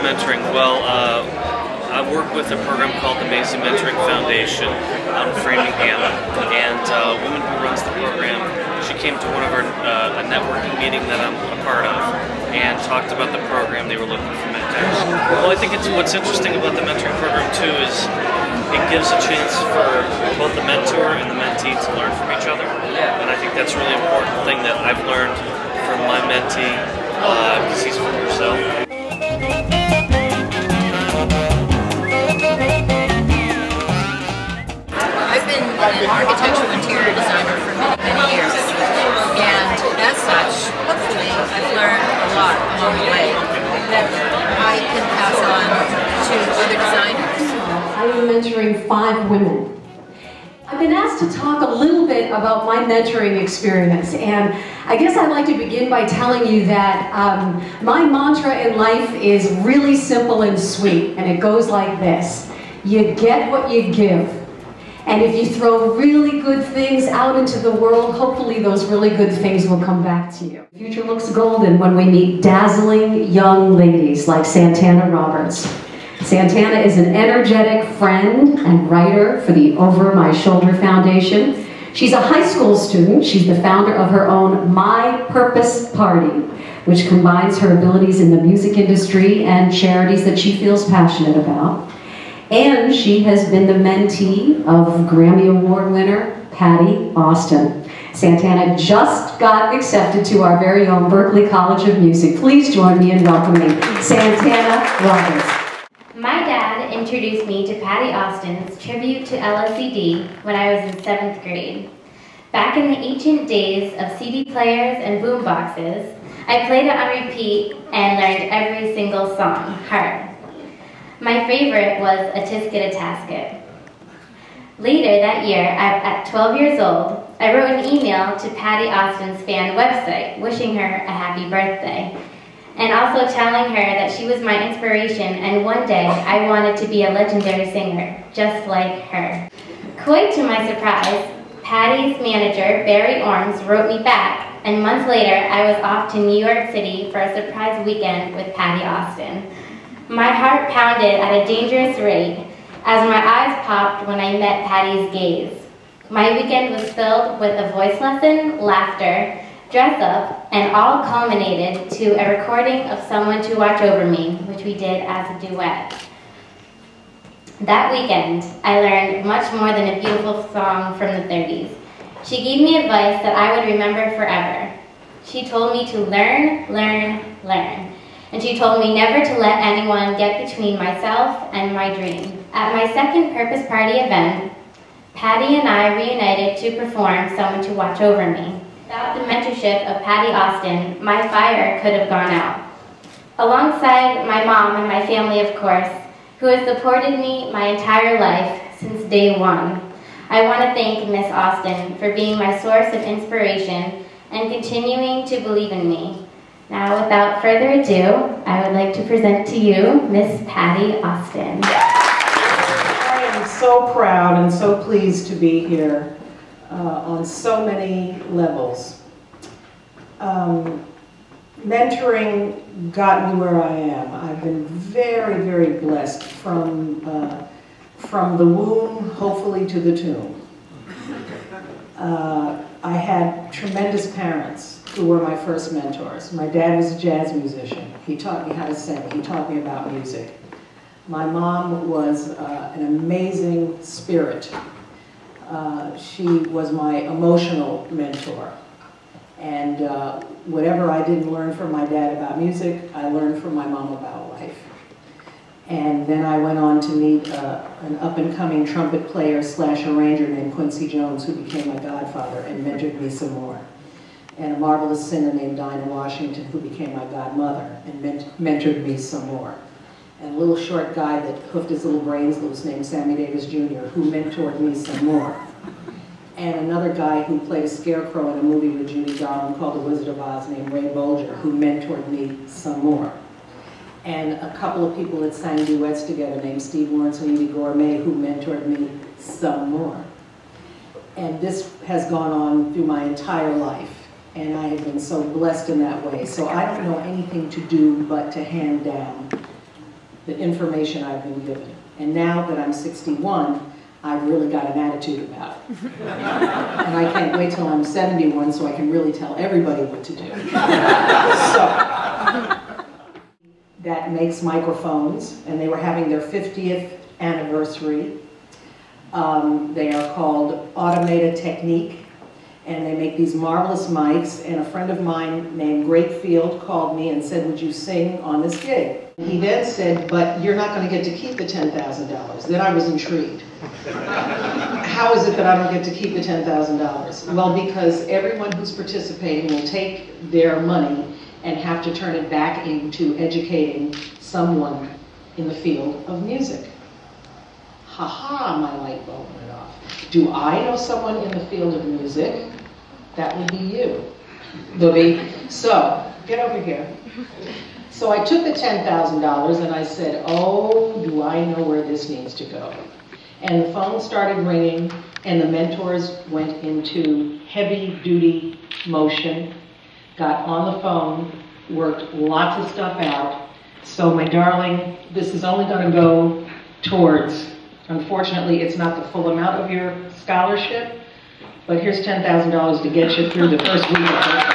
mentoring? Well, I work with a program called the Amazing Mentoring Foundation out in Framingham, and a woman who runs the program, she came to one of our a networking meeting that I'm a part of, and talked about the program. They were looking for mentors. Well, I think what's interesting about the mentoring program too is it gives a chance for both the mentor and the mentee to learn from each other, and I think that's a really important thing that I've learned from my mentee, because he's from Brazil. I've been an architectural interior designer for many, many years, and as such, hopefully I've learned a lot along the way that I can pass on to other designers. I am mentoring 5 women. I've been asked to talk a little bit about my mentoring experience, and I guess I'd like to begin by telling you that my mantra in life is really simple and sweet, and it goes like this: you get what you give. And if you throw really good things out into the world, hopefully those really good things will come back to you. The future looks golden when we meet dazzling young ladies like Santana Roberts. Santana is an energetic friend and writer for the Over My Shoulder Foundation. She's a high school student. She's the founder of her own My Purpose Party, which combines her abilities in the music industry and charities that she feels passionate about. And she has been the mentee of Grammy Award winner Patti Austin. Santana just got accepted to our very own Berklee College of Music. Please join me in welcoming Santana Roberts. My dad introduced me to Patti Austin's Tribute to LSCD when I was in 7th grade. Back in the ancient days of CD players and boom boxes, I played it on repeat and learned every single song, hard. My favorite was A Tisket a Tasket. Later that year, at 12 years old, I wrote an email to Patti Austin's fan website wishing her a happy birthday, and also telling her that she was my inspiration and one day I wanted to be a legendary singer, just like her. Quite to my surprise, Patti's manager, Barry Orms, wrote me back, and months later I was off to New York City for a surprise weekend with Patti Austin. My heart pounded at a dangerous rate as my eyes popped when I met Patti's gaze. My weekend was filled with a voice lesson, laughter, dress up, and all culminated to a recording of Someone to Watch Over Me, which we did as a duet. That weekend, I learned much more than a beautiful song from the 30s. She gave me advice that I would remember forever. She told me to learn, learn, learn. And she told me never to let anyone get between myself and my dream. At my second Purpose Party event, Patti and I reunited to perform Someone to Watch Over Me. Without the mentorship of Patti Austin, my fire could have gone out. Alongside my mom and my family, of course, who has supported me my entire life since day one, I want to thank Miss Austin for being my source of inspiration and continuing to believe in me. Now, without further ado, I would like to present to you Miss Patti Austin. I am so proud and so pleased to be here on so many levels. Mentoring got me where I am. I've been very, very blessed from the womb, hopefully, to the tomb. I had tremendous parents who were my first mentors. My dad was a jazz musician. He taught me how to sing. He taught me about music. My mom was an amazing spirit. She was my emotional mentor. And whatever I didn't learn from my dad about music, I learned from my mom about life. And then I went on to meet an up-and-coming trumpet player / arranger named Quincy Jones, who became my godfather and mentored me some more. And a marvelous singer named Dinah Washington, who became my godmother and mentored me some more. And a little short guy that hoofed his little brains loose named Sammy Davis Jr., who mentored me some more. And another guy who played a scarecrow in a movie with Judy Garland called The Wizard of Oz named Ray Bolger, who mentored me some more. And a couple of people that sang duets together named Steve Lawrence and Edie Gourmet, who mentored me some more. And this has gone on through my entire life. And I have been so blessed in that way. So I don't know anything to do but to hand down the information I've been given. And now that I'm 61, I've really got an attitude about it. And I can't wait till I'm 71 so I can really tell everybody what to do. So, that makes microphones, and they were having their 50th anniversary. They are called Automated Technique, and they make these marvelous mics, and a friend of mine named Greatfield called me and said, would you sing on this gig? He then said, but you're not going to get to keep the $10,000. Then I was intrigued. How is it that I don't get to keep the $10,000? Well, because everyone who's participating will take their money and have to turn it back into educating someone in the field of music. Ha-ha, my light bulb went off. Do I know someone in the field of music? That would be you, Booby. So, get over here. So I took the $10,000 and I said, oh, do I know where this needs to go? And the phone started ringing, and the mentors went into heavy-duty motion, got on the phone, worked lots of stuff out. So my darling, this is only going to go towards, unfortunately, it's not the full amount of your scholarship, but here's $10,000 to get you through the first week of